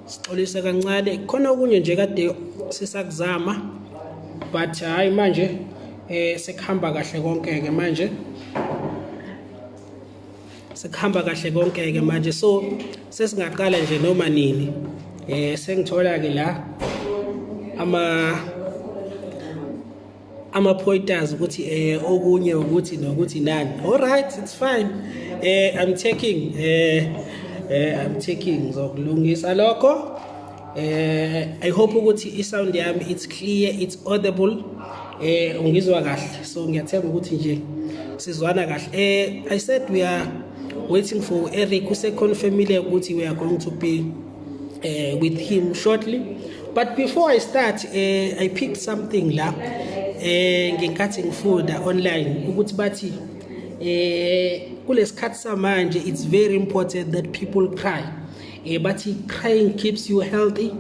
sixolisa kancane khona okunye nje kade sisakuzama but hayi manje sekuhamba kahle konke ke manje sekuhamba kahle konke ke manje so sesingaqala nje noma nini sengithola ke la ama-pointers ukuthi okunye ukuthi nokuthi nani. All right, it's fine. I'm taking ngizokulungisa lokho. I hope ukuthi i-sound yami it's clear, it's audible. Ungizwa kahle. So ngiyathemba ukuthi nje sizwana kahle. I said we are waiting for Eric useconfirmile ukuthi we are going to be with him shortly. But before I start, I picked something la ngenkathi ngifunda online ukuthi bathi kulesikhathi samanje it's very important that people cry. But crying keeps you healthy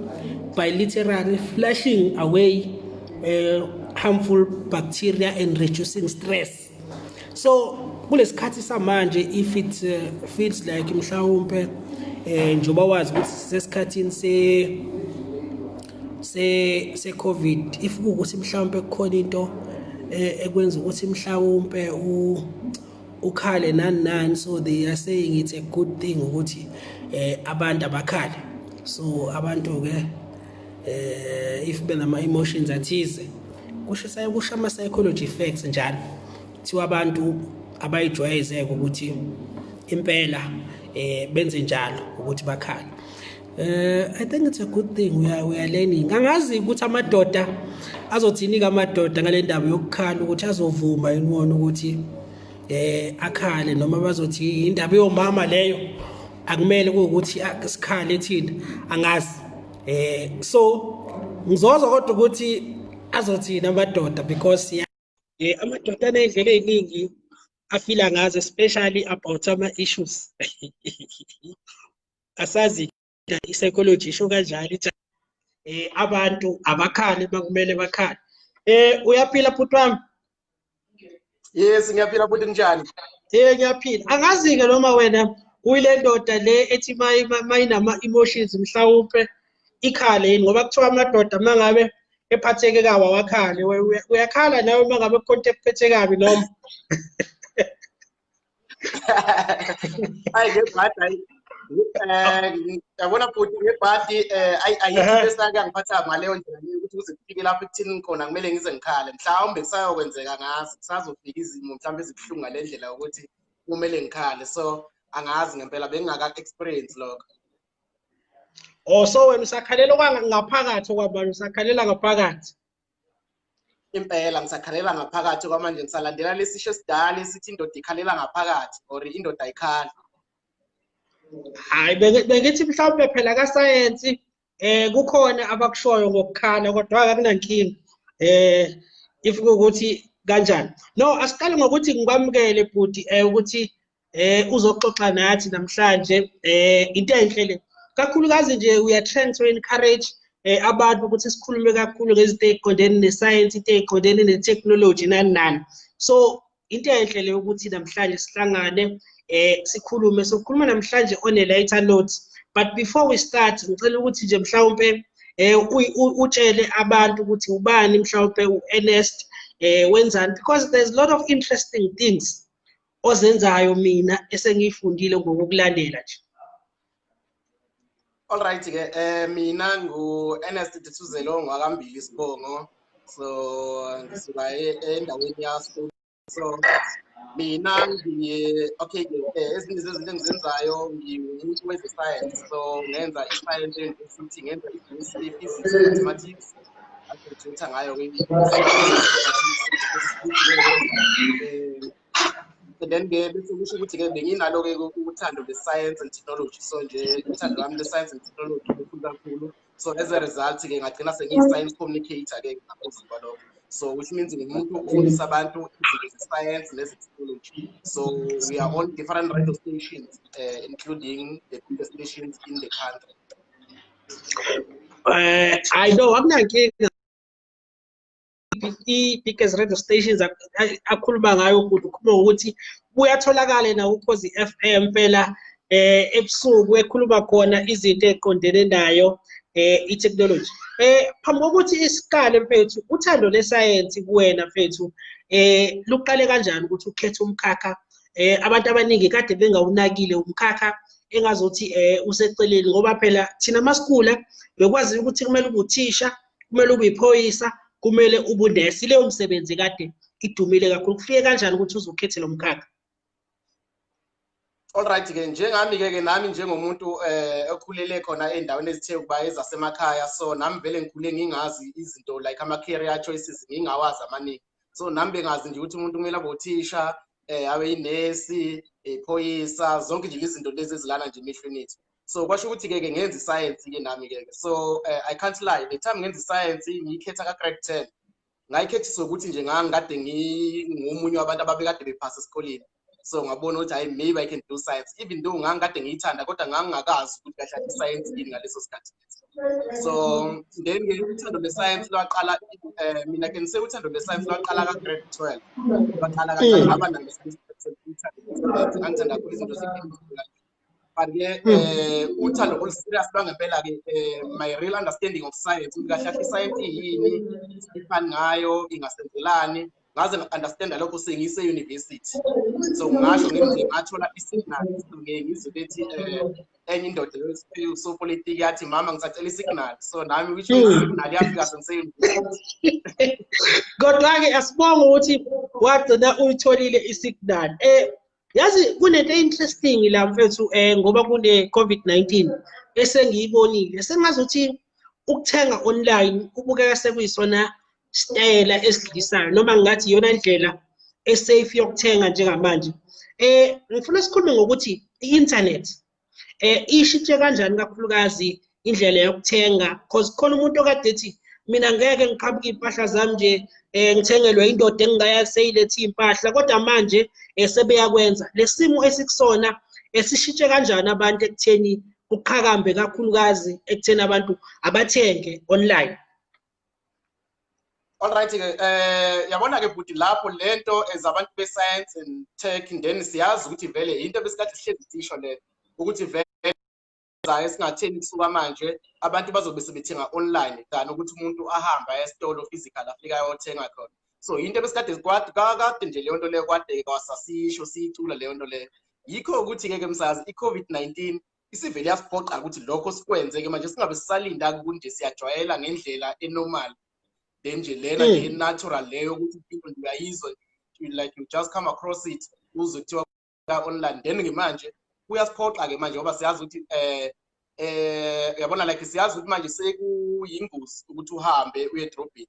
by literally flushing away harmful bacteria and reducing stress. So kulesikhathi samanje if it feels like mhlawumbe njoba wazi ukuthi sesikhathini se COVID, if ukuthi mhlawumbe kukhona into ekwenza ukuthi mhlawumbe ukhale nani, so they are saying it's a good thing ukuthi abantu abakhale. So abantu ke if benama emotions athize kusho ama psychology effects njalo thiwa abantu abayijwayezeke ukuthi impela benze njalo ukuthi bakhale. I think it's a good thing we are learning. Angazi ukuthi amadoda azothini amadoda ngale ndaba yokukhala ukuthi azovuma inqono ukuthi akhale noma bazothi indaba yomama leyo akumele ukuthi sikhale thina angazi. So ngizozwa kodwa ukuthi azothina amadoda because amadoda anezindlela eziningi afila ngazo especially about ama issues. Asazi i-psychology isho kanjalo ithi abantu abakhali bakumele bakhali. Uyaphila bhuti wami? Yes, ngiyaphila bhuti njani? Ngiyaphila. Angazi ke noma wena uyile ndoda le ethi mayinama emotions mhlawumbe ikhale yini ngoba kuthiwa amadoda mangabe ephatheke kabi awakhali. Uyakhala nawe mangabe konke kuphethe kabi noma? Hayi ngebhadi yabona bhuti ngebhadi ayikho esake ngiphatha ngaleyo ndlela leyo ukuthi kuze kufike lapho ekuthini khona kumele ngize ngikhale mhlawumbe kusayokwenzeka ngazi kusazofika izimo mhlawumbe ezibuhlungu ngale ndlela ukuthi kumele ngikhale. So angazi ngempela bengingaka experience lokho. Oh, so wena usakhalela ngaphakathi kwabani? Usakhalela ngaphakathi? Impela ngisakhalela ngaphakathi kwamanje ngisalandela lesisho esidala esithi indoda ikhalela ngaphakathi or indoda ayikhali. Hayi bengithi mhlawumbe phela ka science kukhona abakushoyo ngokukhala kodwa akunankinga if ukuthi kanjani. No, asiqale ngokuthi ngikwamukele bhuti ukuthi uzoxoxa nathi namhlanje into enhle le. Kakhulukazi nje we are trying to encourage abantu ukuthi sikhulume kakhulu ngezinto eziqondene ne-science, into eziqondene ne-technology nani. So into enhle le ukuthi namhlanje sihlangane sikhulume. So khuluma namhlanje on a lighter note. But before we start ngicela ukuthi nje mhlawumbe utshele abantu ukuthi ubani mhlawumbe uErnest wenzani, because there's a lot of interesting things ozenzayo mina esengiyifundile ngokulandela nje. All right ke mina nguErnest Dithuzelo ngwakambili isibongo. So ngisuka endaweni yaSport. So mina okay ezinye zezinto engizenzayo ngiwumuntu weze-science. So ngenza i-science university, ngenza i-BSc physics and mathematics. Agraduate ngayo then bese kusho ukuthi ke benginalo ke uthando le-science and technology. So nje uthando lwami le-science and technology lukhulu kakhulu. So as a result ke ngagcina sengiyi-science communicator ke ngaphezu kwalokho. So which means ngumuntu ofundisa abantu izinto ze-science neze-technology. So we are on different radio stations including the biggest stations in the country. I know akunankinga i-biggest radio stations akhuluma ngayo ukuthi ukhuluma ukuthi kuyatholakala na Ukhozi FM phela ebusuku ekhuluma khona izinto eziqondene nayo i-technology. Phambi kokuthi isiqale mfethu, uthando lesayensi kuwena mfethu luqale kanjani ukuthi ukhethe umkhakha abantu abaningi kade bengawunakile umkhakha engazothi useceleni ngoba phela thina masikula bekwazi ukuthi kumele ube uthisha, kumele ube iphoyisa, kumele ube unesi. Leyo msebenzi kade idumile kakhulu. Kufike kanjani ukuthi uzokhethe lo mkhakha? Alright ke njengami-ke nami njengomuntu ekhulele khona endaweni ezithe ukuba ezasemakhaya, so nami vele ngikhule ngingazi izinto like ama-career choices ngingawazi amaningi. So nami bengazi nje ukuthi umuntu kumele abe uthisha, abe yinesi, iphoyisa, zonke nje izinto lezi ezilana nje emehlweni ethu. So kwasho ukuthi-ke ngenza isayensi-ke nami-ke. So I can't lie, the time ngenza isayensi ngiyikhetha ka-grade 10 ngayikhethisa ukuthi nje ngangikade ngomunye wabantu ababekade bephasa esikoleni. So ngabona ukuthi hayi maybe I can do science, even though ngangikade ngiyithanda kodwa ngangingakazi ukuthi kahle iscience yini ngaleso sikhathi. So then uthando lwe-science lwaqala, mina ke ngise uthando lwe-science lwaqala ka-grade 12. Lwaqala kancane ngaba ngangithanda kakhulu izinto ze-chemistry. But-ke uthando olu-serious lwangempela-ke my real understanding of science ukuthi kahle kahle iscience yini, ifani ngayo, ingasenzelani, ngaze nga-understanda lokho sengise-university. So ngasho ngathola i-signal ngizwe bethi enye indoda usopolitiki yathi mama ngisacela i-signal. So nami which means i-signal yafika sengise-university. Kodwa-ke asibonge ukuthi wagcina uyitholile i-signal. Yazi kunento interesting la mfethu ngoba kune-COVID-19 esengiyibonile, sengazuthi ukuthenga online kubukeka sekuyisona sitayela esidlisayo noma ngathi iyona ndlela esafe yokuthenga njengamanje. Ngifuna sikhulume ngokuthi i-internet ishintshe kanjani kakhulukazi indlela yokuthenga, because khona umuntu okade ethi mina ngeke ngiqhamuke impahla zami nje ngithengelwe indoda engingayazi seyilethe impahla, kodwa manje sebeyakwenza. Lesimo esikusona esishintshe kanjani abantu ekutheni uqhakambe kakhulukazi ekutheni abantu abathenge online? Alright-ke yabona-ke bhuti lapho lento as abantu be-science and tech then siyazi ukuthi vele into besikade sihlezi sisho le ukuthi vele esingatheni kusuka manje abantu bazobe sebethenga online than ukuthi umuntu ahamba esitolo physical afika ayothenga khona. So into besikade kade nje leyo nto leyo kwade kwasasisho siyicula leyo nto leyo. Yikho ukuthi-ke msazi i-COVID-19 isivele yasiphoqa ukuthi lokho sikwenze-ke manje singabe sisalinda ukuthi nje siyajwayela ngendlela enormal. Then nje lena nje natural leyo ukuthi people uyayizwa like you just come across it uzwe kuthiwa online. Then manje kuyasiphoqa-ke manje ngoba siyazi ukuthi yabona like siyazi ukuthi manje sekuyingozi ukuthi uhambe uye edrobheni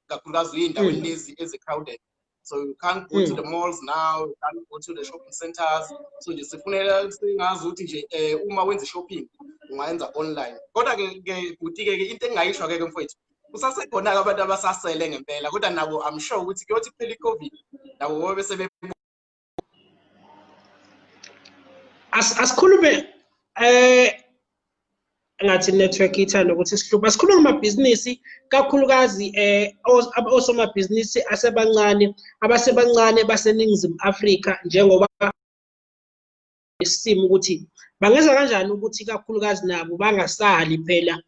kakhulukazi uyindaweni lezi ezi-crowded. So you can't go to the malls now, you can't go to the shopping centers. So nje sifunela singazi ukuthi nje uma wenza shopping ungayenza online. Kodwa-ke bhuti-ke into engingayisho-ke mfowethu, kusasekhona-ke abantu abasasele ngempela kodwa nabo I'm sure ukuthi kuyothi kuphela i-COVID nabo bese asikhulume ngathi network ithanda ukuthi sihlupha. Sikhulume ngamabhizinisi kakhulukazi osomabhizinisi abasebancane baseNingizimu Afrika, njengoba isimo ukuthi bangenza kanjani ukuthi kakhulukazi nabo bangasali phela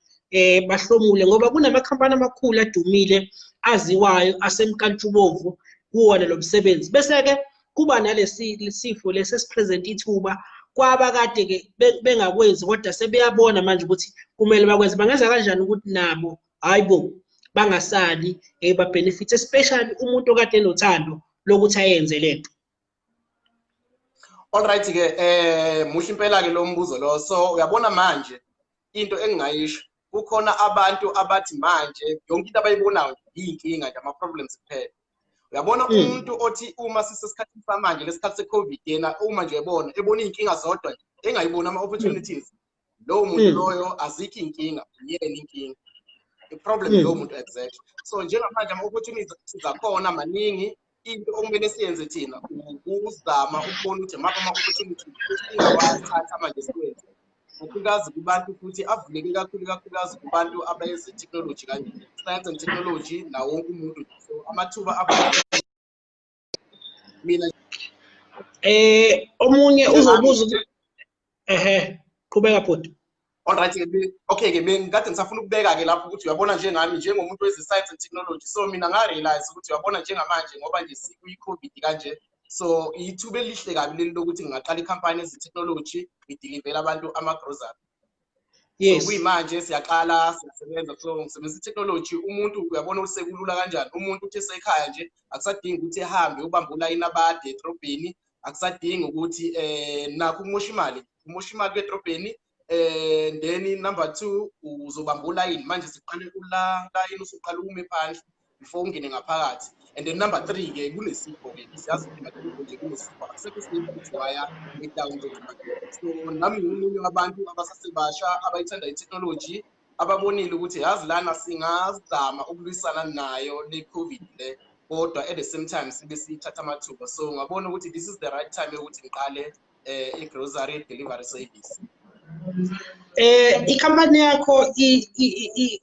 bahlomule, ngoba kunamakhampani amakhulu adumile aziwayo asemkantshubovu kuwona lo msebenzi. Bese-ke kuba nalesi sifo lesesipresent ithuba kwabakade-ke bengakwenzi kodwa sebeyabona manje ukuthi kumele bakwenze. Bangenza kanjani ukuthi nabo hayibo bangasali ba-benefit, especially umuntu okade enothando lokuthi ayenze lento? Alright-ke muhle impela-ke lo mbuzo lo. So uyabona manje into engingayisho, kukhona abantu abathi manje yonke into abayibonayo iy'nkinga nje ama-problems kuphela. Uyabona umuntu othi uma sisesikhathini samanje lesikhathi se-COVID yena uma nje ebona iy'nkinga zodwa nje engayiboni ama-opportunities, lowo muntu loyo azikho iy'nkinga, yena inkinga, i-problem lowo muntu exactly. So njengamanje ama-opportunities akhona maningi. Into okumele siyenze thina ukuzama ukubona ukuthi maphi ama-opportunities esingawathatha manje sikwenze, kakhulukazi kubantu futhi avuleke kakhulukazi kubantu abenze technology kanje, science and technology nawo wonke umuntu. So amathuba mina omunye uzobuza Qhubeka bhuti. Alright ke okay ke ngikade ngisafuna ukubeka ke lapho ukuthi uyabona njengami njengomuntu weze-science and technology, so mina nga-realize ukuthi uyabona njengamanje ngoba nje sikuyi-COVID kanje, so ithuba elihle kabi leli lokuthi ngingaqala ikhampani yeze-technology ngidilivele abantu ama-grocery. So kuyimanje siyaqala siyasebenza, so ngisebenzisa i-technology. Umuntu uyabona sekulula kanjani, umuntu uthi esekhaya nje akusadingi ukuthi ehambe ubambe ulayini abade edrobheni, akusadingi ukuthi nakho umosha imali edrobheni. Then number 2 uzobamba ulayini manje siqale ulayini usuqala ume phandle before ungene ngaphakathi. And then number 3 ke kunesipho ke siyazi ukuthi manje nje kunesipho akusekho isidingo ukuthi waya e-download manje. So nami ngimunye wabantu abasasebasha abayithanda i-technology ababonile ukuthi yazi lana singazama ukulwisana nayo le COVID le, kodwa at the same time sibe sithatha amathuba. So ngabona ukuthi this is the right time ukuthi ngiqale i-grocery delivery service. Ikhampani yakho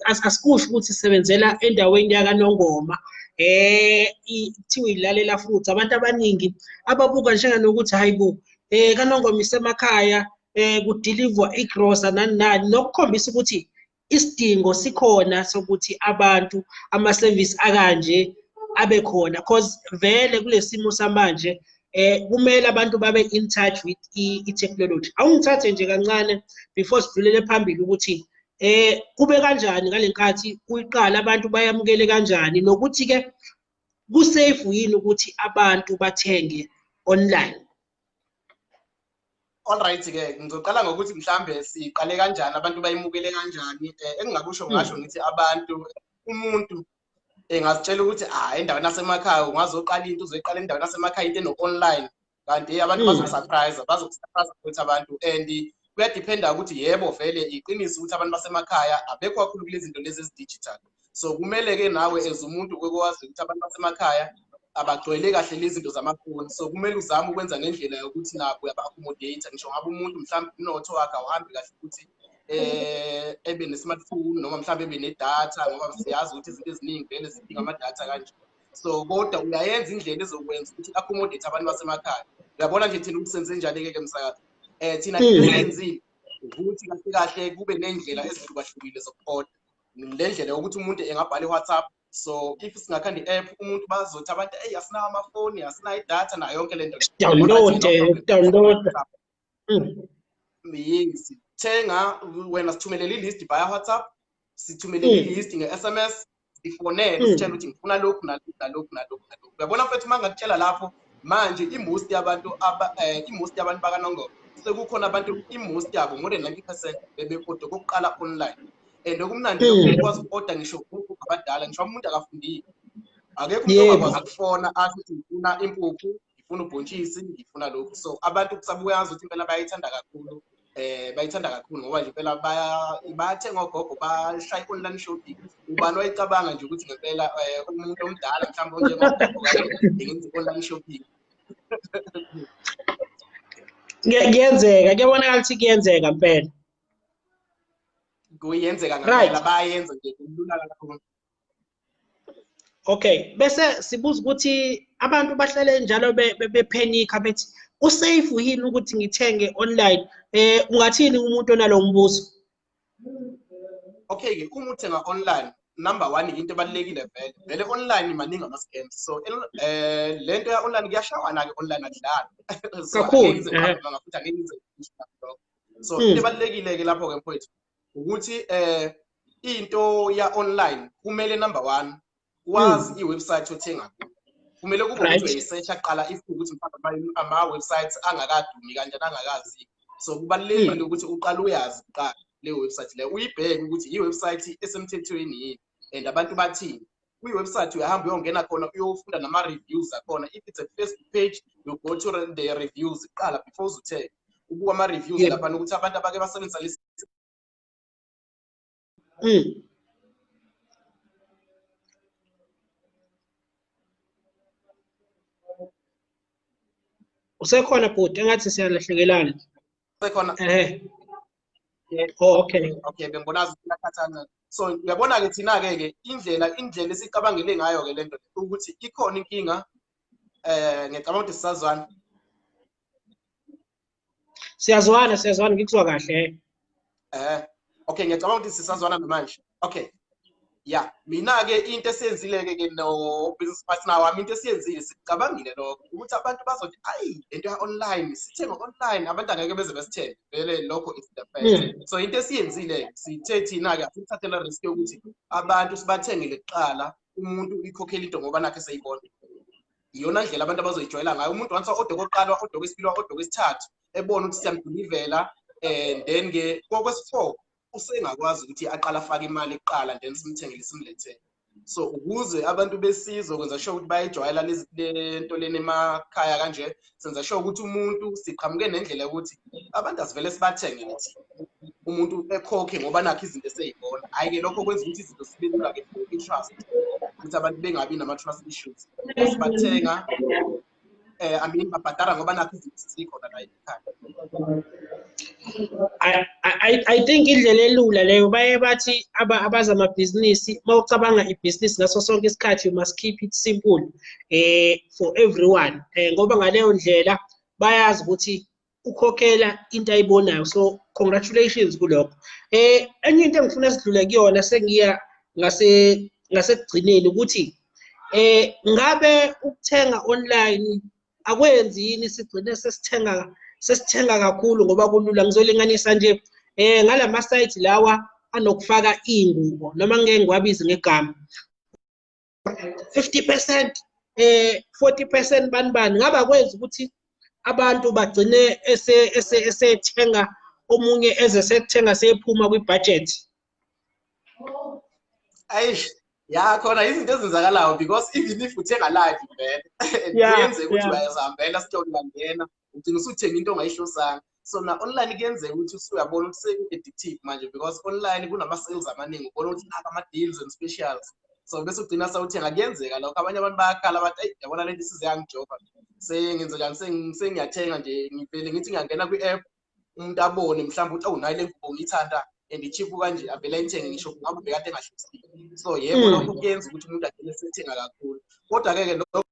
asikusho ukuthi isebenzela endaweni yakaNongoma, kuthiwa ilalela futhi abantu abaningi ababuka njenganokuthi hayibo kaNongoma isemakhaya, kudilivwa igrosa nani nani, nokukhombisa ukuthi isidingo sikhona sokuthi abantu ama-service akanje abe khona, because vele kulesimo samanje kumele abantu babe in touch with i-technology. Awungithathe nje kancane before sidlulele phambili ukuthi kube kanjani ngale nkathi uyiqala, abantu bayamukele kanjani, nokuthi ke kusafe yini ukuthi abantu bathenge online. Alright ke ngizoqala ngokuthi mhlambe siqale kanjani, abantu bayimukele kanjani. Engingakusho ngasho ngithi abantu, umuntu engazitshela ukuthi endaweni yasemakhaya ungazoqala into, uzoyiqala endaweni yasemakhaya into eno-online, kanti abantu bazosurprise ukuthi abantu. And kuyadependa ukuthi yebo vele iqiniso ukuthi abantu basemakhaya abekho kakhulu kulezi zinto lezi ezi-digital. So kumele ke nawe as umuntu kwekwazi ukuthi abantu basemakhaya abagcwele kahle lezi zinto zamafoni. So kumele uzame ukwenza ngendlela yokuthi nabo uyaba-accommodate. Ngisho ngabe umuntu mhlawumbe umnotho wakhe awuhambi kahle ukuthi ebe ne-smartphone noma mhlawumbe ebe nedatha, ngoba siyazi ukuthi izinto eziningi vele zidinga amadatha kanje. So kodwa uyayenza indlela ezokwenza ukuthi accommodate abantu basemakhaya. Uyabona nje thina ukuthi senze njani ke msakazi, thina esenzile ukuthi kahle kahle kube nendlela ezihlukahlukile zokuorder. Le ndlela yokuthi umuntu engabhala i-WhatsApp, so if singakhanda i-app umuntu bazothi abantu asinawo amafoni, asinayo idatha nayo yonke le nto. Download. Yes, thenga wena, sithumelele i-list via WhatsApp, sithumelele i-list nge-SMS, sifonele sitshela ukuthi ngifuna lokhu nalokhu nalokhu nalokhu nalokhu. Uyabona mfethu mangakutshela lapho manje i-most yabantu bakaNongoma sekukhona abantu i-most yabo more than 90% bebekodwa kokuqala online. And okumnandi lokho ukwazi uku-order ngisho umuntu abadala, ngisho umuntu akafundile. Akekho umuntu ongakwazi ukufona athi ukuthi ngifuna impuphu, ngifuna ubhontshisi, ngifuna lokhu. So abantu kusabuyazi ukuthi impela bayayithanda kakhulu, bayithanda kakhulu ngoba nje impela bayathenga ogogo, bashaya online shopping. Ubani wayicabanga nje ukuthi ngempela umuntu omdala mhlawumbe onjengogogo kanje engenza online shopping. Kuyenzeka, kuyabonakala ukuthi kuyenzeka mpela. Kuyenzeka ngempela, bayenza nje kulula kakhulu. Okay, bese sibuza ukuthi abantu bahlale njalo bephenika bethi usafe yini ukuthi ngithenge online. Ungathini umuntu onalo mbuzo? Okay ke uma uthenga online, number 1 into ebalekile vele online maningi ama-scams. So lento ya online kuyashawana ke online akudlala. So into ebalekile ke lapho ke mfowethu ukuthi into ya online kumele number 1 wazi i-website othenga kuyo. Kumele kube ukuthi uyayisearcha qala if ukuthi mhlawumbe ama-websites angakadumi kanjani, angakazi. So kubalekile ukuthi uqale uyazi kuqala le website le, uyibheke ukuthi i-website esemthethweni yini and abantu bathini. Kwi-website uyahamba uyongena khona uyofunda nama-reviews akhona. If it's a Facebook page, you go to the reviews qala before uzuthenga, ubuka ama-reviews laphana ukuthi abantu abake basebenzisa lesi. Usekhona bhuti, engathi siyalahlekelana. Usekhona? Okay. Okay, bengibona ukukhathana. So uyabona ke thina ke indlela esicabangele ngayo ke lento ukuthi ikhona inkinga, ngicabanga ukuthi sisazwana. Siyazwana ngikuzwa kahle. Okay, ngiyacabanga ukuthi sisazwana manje. Okay. Yeah, mina-ke into esiyenzile-ke no business partner wami into esiyenzile sicabangile lokho ukuthi abantu bazothi ayi lento ya-online sithenga online abantu angeke beze besithenge vele lokho is the fact. So into esiyenzile sithe thina-ke asithathela risk yokuthi abantu sibathengele kuqala umuntu ikhokhela into ngoba nakhe seyibona iyona ndlela abantu abazoyijwayela ngayo. Umuntu once order kokuqala order kwesibili order kwesithathu ebona ukuthi siyamdilivela and then-ke kwesifo usengakwazi ukuthi aqala afake imali kuqala then simthengele simlethele. So ukuze abantu besizwe kwenza sure ukuthi bayijwayela lento lena emakhaya kanje senza sure ukuthi umuntu siqhamuke nendlela yokuthi abantu asivele sibathengele umuntu ekhokhe ngoba nakho izinto eseyibona. Hayi-ke lokho kwenza ukuthi izinto sibe lula-ke for i-trust ukuthi abantu bengabi nama-trust issues. Sibathenga babhadara ngoba nakho izinto sizikhona la ekhaya. I think indlela elula leyo baye bathi abazamabhizinisi mawucabanga ibhizinisi ngaso sonke isikhathi you must keep it simple for everyone ngoba ngaleyo ndlela bayazi ukuthi ukhokhela into ayibonayo. So congratulations kulokho. Enye into engifuna sidlule kuyona sengiya ngasekugcineni ukuthi ngabe ukuthenga online akwenzi yini sigcine sesithenga kakhulu ngoba kulula. Ngizolinganisa nje ngalama site lawa anokufaka ingubo noma ngeke ngiwabize ngegama 50% 40% bani ngaba kwenza ukuthi abantu bagcine esethenga omunye ezethenga sephuma kwi-budget. Ayish ya khona izinto ezenzakalayo because even if uthenga live vele kuyenze ukuthi uyazihambela store ungangena ugcina usuthenga into ongayihlosanga. So na online kuyenzeka ukuthi usuyabona ukuthi seku-addictive manje because online kunama-sales amaningi ubona ukuthi naka ama-deals and specials. So bese ugcina sawuthenga. Kuyenzeka lokho abanye abantu bayakhala bathi ayi yabona lento isiziyangijoba sengenze njani sengiyathenga nje ngivele ngithi ngiyangena kwi-app umuntu abone mhlawumbe ukuthi nayo le ngubo ngiyithanda and ichipu kanje avele ayithenge ngisho ngabe bekade engahlosile. So yebo lokho kuyenza ukuthi umuntu agcine sethenga kakhulu kodwa-ke lokho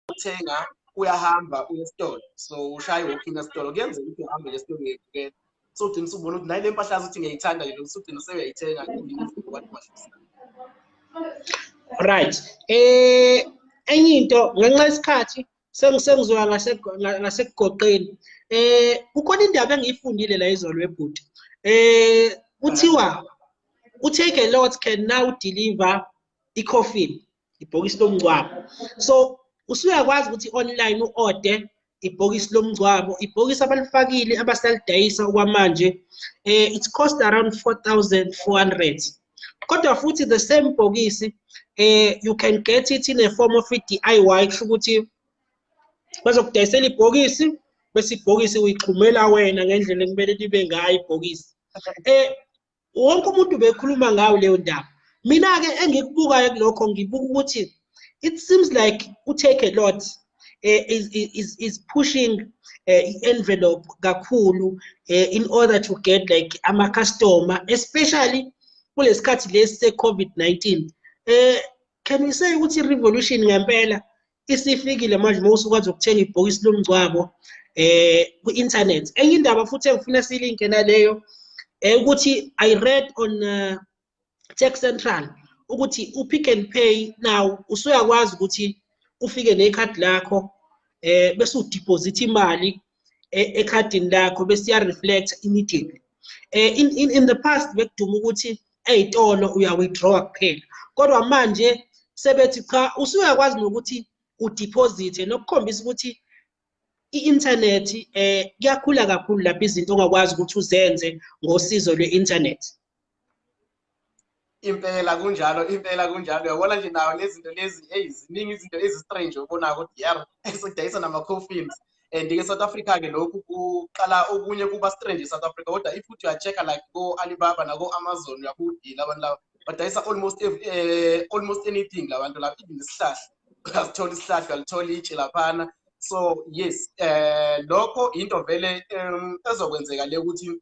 uthenga uyahamba uyesitolo. So ushaya walk-in esitolo kuyenzeka ukuthi uhambe ngesitolo uyebukela so ugcina usubona ukuthi nayo le mpahla ukuthi ngiyayithanda le usugcina usuyayithenga right. Enye into ngenxa yesikhathi sengizoya ngasekugoqeni ukhona indaba engiyifundile la izolo webhuti kuthiwa uTake A Lot can now deliver i-coffin ibhokisi lomngcwabo. So usuyakwazi ukuthi online u-order ibhokisi lomngcwabo. Ibhokisi abalifakile abasalidayisa okwamanje it cost around 4,400 kodwa futhi the same bhokisi you can get it in a form of DIY kusho ukuthi bazokudayisela ibhokisi bese ibhokisi uyixhumela wena ngendlela ekumele libe ngayo ibhokisi. Wonke umuntu bekhuluma ngayo leyo ndaba. Mina-ke engikubukayo kulokho ngibuka ukuthi it seems like uTake A Lot is pushing envelope kakhulu in order to get like ama-customer especially kulesikhathi lesi se-COVID-19. Can we say ukuthi i-revolution ngempela isifikile manje mawusukwazi ukuthenga ibhokisi lomngcwabo ku-internet. Enye indaba futhi engifuna silinke naleyo ukuthi I read on Tech Central ukuthi uPick n Pay now usuyakwazi ukuthi ufike nekhadi lakho bese udeposit imali ekhadini lakho bese ya reflect immediately. In the past bekuduma ukuthi eyitolo uya withdraw kuphela kodwa manje sebethi cha usuyakwazi nokuthi udeposit nokukhombisa ukuthi i-internet kuyakhula kakhulu lapho izinto ongakwazi ukuthi uzenze ngosizo lwe-internet. Impela kunjalo uyabona nje nawo lezi zinto lezi ziningi izinto ezi-strange ubona ukuthi sekudayisa nama-coffins and-ke South Africa-ke lokhu kuqala okunye kuba strange eSouth Africa kodwa if uthi uya-check-a like ko-Alibaba nako-Amazon uyabudila abantu laba badayisa almost anything la bantu laba even isihlahla uyasithola isihlahla uyalithola itshe laphana. So yes lokho into vele ezokwenzeka le ukuthi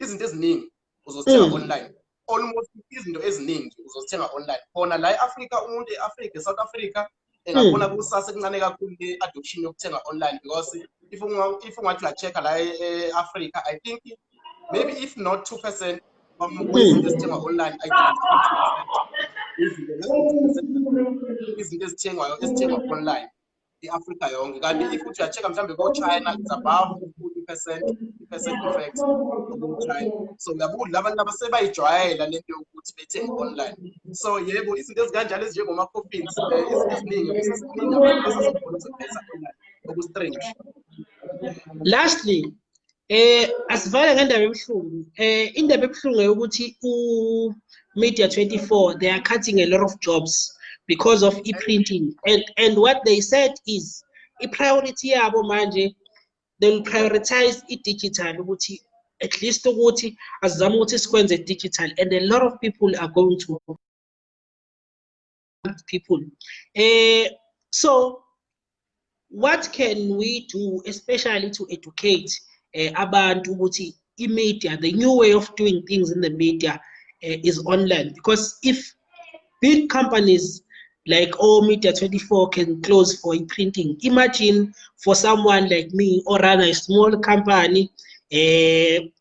izinto eziningi uzozithenga online. Almost izinto eziningi uzozithenga online khona la e-Africa umuntu e-Africa eSouth Africa engabona kusasa kuncane kakhulu le adoption yokuthenga online, because if ungathi uya-check-a la e-Africa, I think maybe if not 2% wezinto ezithengwa online, I think it's about 2%. Izinto less than 2% izinto ezithengwa online i-Africa yonke. Kanti if uthi uya-check-a mhlawumbe ko-China, it's above 40%, 50% in fact ko-China. So uyabona labantu abasebayijwayela lento yokuthi bethenge online. So yebo, izinto ezikanjalo ezinjengoma-coffins, izinto eziningi kusasekuningi abantu abasazobona ukuzodayisa online, oku-strange. Lastly, asivale ngendaba ebuhlungu. Indaba ebuhlungu ukuthi Media24, they are cutting a lot of jobs because of e-printing, and what they said is i-priority yabo manje, they will prioritize i-digital ukuthi at least ukuthi azame ukuthi sikwenze digital, and a lot of people are going to people. So what can we do, especially to educate abantu ukuthi i-media, the new way of doing things in the media is online? Because if big companies like Media24 can close for printing, imagine for someone like me or run a small company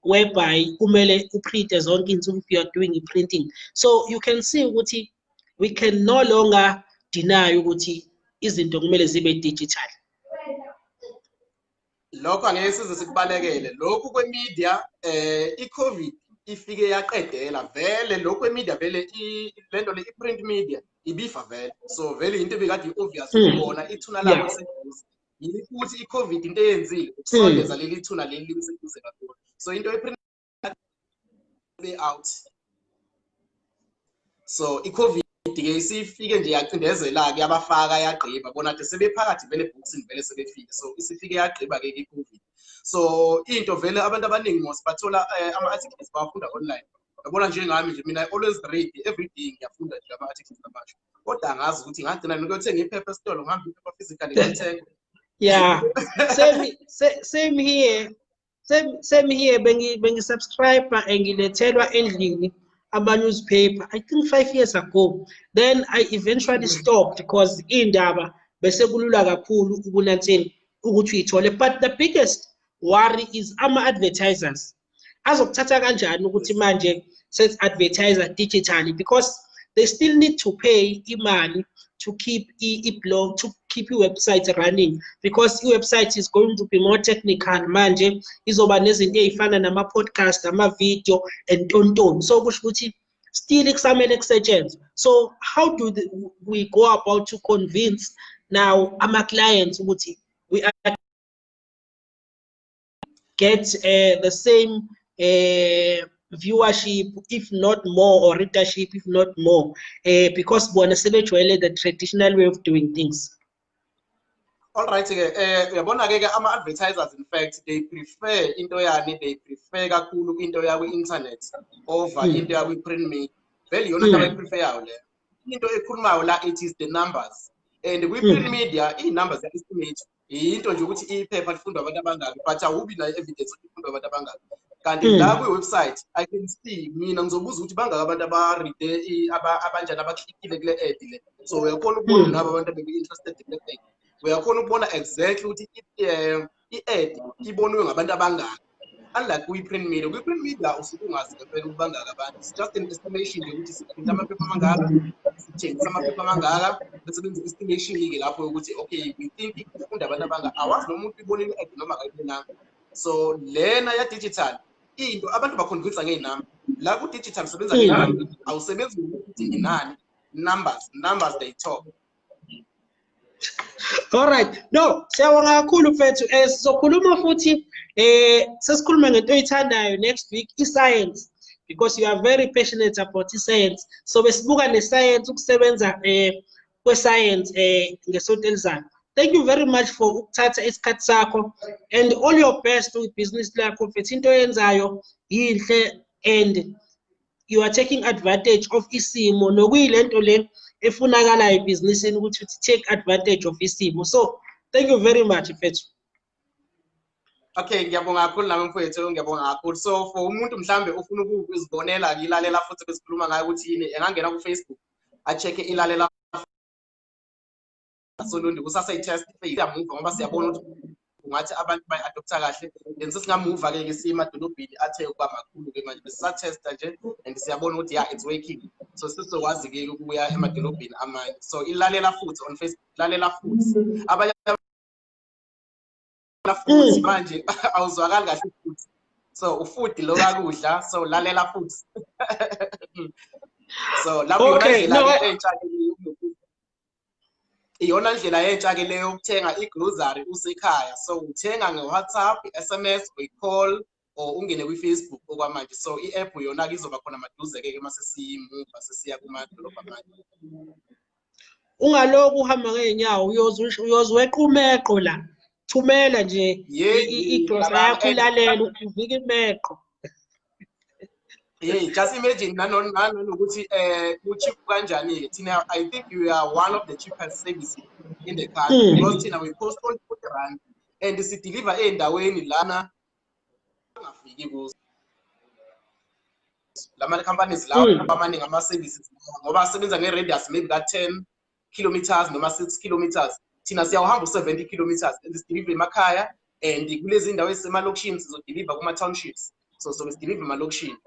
whereby kumele uprint zonke into if you are doing printing. So you can see ukuthi we can no longer deny ukuthi izinto kumele zibe digital. Lokho angeke size sikubalekele. Lokhu kwemedia i-COVID ifike yaqedela vele. Lokhu kwemedia vele lento le i-print media ibifa vele. So vele into ebekade i-obvious ukubona ithuna labo liseduze. Ukuthi i-COVID into eyenzile ukusondeza leli thuna leli liseduze kakhulu. So into e-print out. So i-COVID ke isifike nje yacindezela ke yabafaka yagqiba bona ade sebephakathi vele boxing vele sebefike. So isifike yagqiba ke i-COVID. So into vele abantu abaningi mos bathola ama-articles bawafunda online. Yabona njengami nje mina I always read every day, ngiyafunda nje ama-articles amasha. Kodwa angazi ukuthi ngagcina ngiyothenga iphepha esitolo, ngihamba iphepha physically ngithenga. Yeah, same here. Same here. Bengi subscribe and ngilethelwa endlini ama-newspaper, I think 5 years ago. Then I eventually stopped because indaba bese kulula kakhulu ukunatheni ukuthi uyithole. But the biggest worry is ama-advertisers. Azokuthatha kanjani ukuthi manje sense advertiser digitally, because they still need to pay imali to keep blog, to keep your website running, because your website is going to be more technical manje, izoba nezinto ezifana nama podcast, ama video and tonton. So kusho ukuthi still kusamele kusetshenzwe. So how do we go about to convince now ama clients ukuthi we are get the same viewership, if not more, or readership, if not more, because bona sebejwayele the traditional way of doing things. All right, uyabona ke ama-advertisers in fact they prefer into yani, they prefer kakhulu into ya kwi-internet over into ya kwi-print media. Vele yona into abayipreferyayo le. Into ekhulumayo la, it is the numbers. And kwi-print media i-numbers ya-estimate into nje ukuthi iphepha lifundwa abantu abangaki, but awubi na evidence ukuthi lifundwa abantu abangaki. Kanti la kwi-website I can see, mina ngizobuza ukuthi bangaki abantu abaride abanjani abaklikile kule ad le. So uyakhona ukubona ngabo abantu abe-interested kule ad. Uyakhona ukubona exactly ukuthi i-ad ibonwe ngabantu abangaki. Unlike kwi-print media, kwi-print media usuke ungazi ngempela ukuthi bangaki abantu. It's just an estimation nje ukuthi siprinta amaphepha amangaka, sithengisa amaphepha amangaka, bese benza estimation-ke lapho ukuthi okay, we think ifunda abantu abangaka. Awazi noma umuntu ibonile i-ad noma akayibonanga. So lena ya digital into abantu baconvince ngeinamba. La ku digital sebenza ngeinamba, awusebenzi ukuthi inani, numbers they talk. All right, no, siyabonga kakhulu mfethu. Sizokhuluma futhi sesikhuluma ngento oyithandayo next week, i-science, because you are very passionate about i-science. So besibuka ne-science, ukusebenza kwe-science ngesonto elizayo. Thank you very much for ukuthatha isikhathi sakho, and all your best with business lakho mfethu. Into oyenzayo yinhle and you are taking advantage of isimo, nokuyilento le efunakala ebhizinisini ukuthi take advantage of isimo. So thank you very much mfethu. Okay, ngiyabonga kakhulu nami mfowethu, ngiyabonga kakhulu. So for umuntu mhlambe ufuna ukuzibonela ilalela futhi besikhuluma ngayo ukuthi yini, engangena ku Facebook a check ilalela Solondi kusase-test phase yamuva ngoba siyabona ukuthi ungathi abantu bayi-adopta kahle then sesingamuva-ke ke siye emadolobheni athe ukuba makhulu-ke manje besisa-testa nje and siyabona ukuthi yeah it's working so sizokwazi-ke ukuya emadolobheni amanye so ilalela futhi on Facebook lalela futhi abanye futhi manje awuzwakali kahle futhi so ufuthi lo kakudla so lalela futhi so lapho iyona ndlela yentsha-ke leyo yokuthenga i-grocery usekhaya so uthenga nge-WhatsApp, i-SMS, i-call or ungene kwi-Facebook okwamanje so i-app yona-ke izoba khona maduze-ke mase siyimuva sesiya kumadolobha amanye. Ungaloku uhamba ngeenyawo uyozweqa umeqo la thumela nje i-grocery yakho ilalela uvika imeqo. Yeah, just imagine nanokuthi cheap kanjani thina I think we are one of the cheapest services in the country because thina we cost only 40 rand and si deliver endaweni lana ngafiki kuzo lama companies lawo amaningi ama services ngoba asebenza nge-radius maybe ka 10 kilometers noma 6 kilometers thina siyahamba 70 kilometers and sideliver emakhaya and kulezi ndawo ezisemalokishini sizodeliver kuma townships so sideliver emalokishini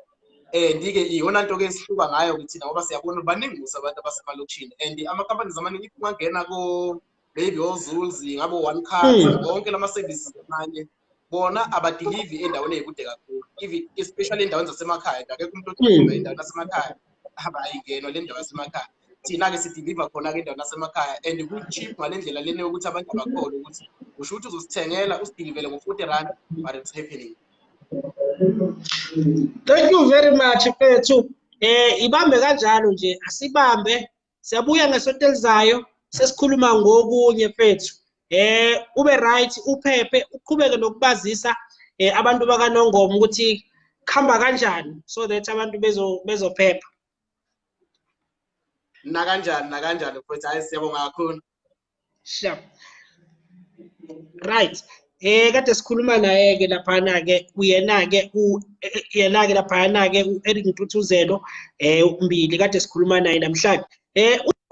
ndike iyona nto ke esihluka ngayo ukuthi thina ngoba siyabona baningi abantu abasemalokishini and ama companies amaningi if ungangena ko maybe oZulzi ngabo one card bonke lama services amanye bona abadeliver endaweni ezikude kakhulu even especially endaweni zasemakhaya akekho umuntu odeliver endaweni zasemakhaya abayingena le ndawo yasemakhaya thina ke sideliver khona ke endaweni yasemakhaya and ku cheap ngalendlela lene ukuthi abantu abakholwa ukuthi usho ukuthi uzosithengela usidilivele ngo 40 rand but it's happening. Thank you very much mfethu. Ibambe kanjalo nje asibambe siyabuya ngesonto elizayo sesikhuluma ngokunye mfethu. Ube right uphephe uqhubeke nokubazisa abantu bakaNongoma ukuthi khamba kanjani so that abantu bezophepha. Na kanjani mfethu hayi siyabonga kakhulu. Sure. Right. Kade sikhuluma naye ke laphana ke uyena ke laphana ke uEric Mtuthuzelo umbili kade sikhuluma naye namhlanje.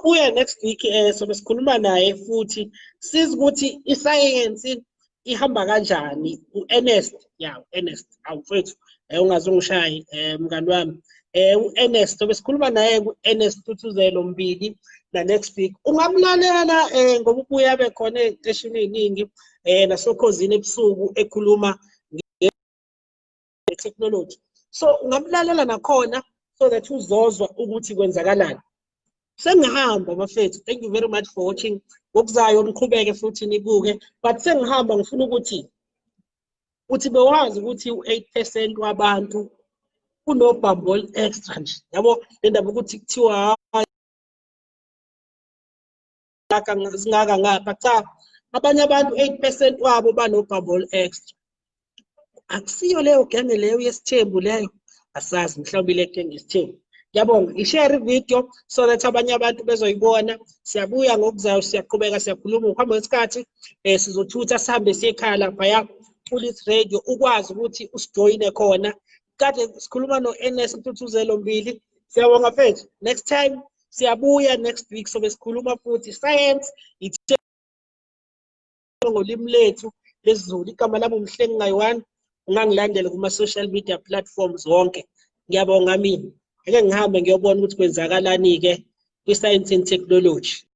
Uya next week sobe sikhuluma naye futhi siza ukuthi iscience ihamba kanjani uErnest uErnest awufethu ungazongishayi mngani wami uErnest sobe sikhuluma naye uErnest Mtuthuzelo mbili na next week ungamlalela ngoba ubuya bekhona eziteshini eziningi nasokhosini ebusuku ekhuluma nge-technology so ungamlalela nakhona so that uzozwa ukuthi kwenzakalani. Sengihamba bafethu, thank you very much for watching. Ngokuzayo niqhubeke futhi nibuke but sengihamba ngifuna ukuthi bewazi ukuthi u8% wabantu kunobambol extra nje yabo le ndaba ukuthi kuthiwa singaka ngapha cha abanye abantu 8% wabo banobambol extra akusiyo leyo genge leyo yesithembu leyo asazi mhlawumbe le genge yesithembu. Ngiyabonga i-share video so that abanye abantu bezoyibona. Siyabuya ngokuzayo siyaqhubeka siyakhuluma ngokuhamba kwesikhathi sizothutha sihambe siyekhaya lapha Police Radio ukwazi ukuthi usijoyine khona. Kade sikhuluma noErnest Mtuthuzelo mbili. Siyabonga mfethu. Next time siyabuya next week sobe sikhuluma futhi science ngolimi lethu lesiZulu. Igama lami uMhlengi Ngayiwani. Ungangilandela kuma social media platforms wonke. Ngiyabonga mina. Ake ngihambe ngiyobona ukuthi kwenzakalani ke kwi-science and technology.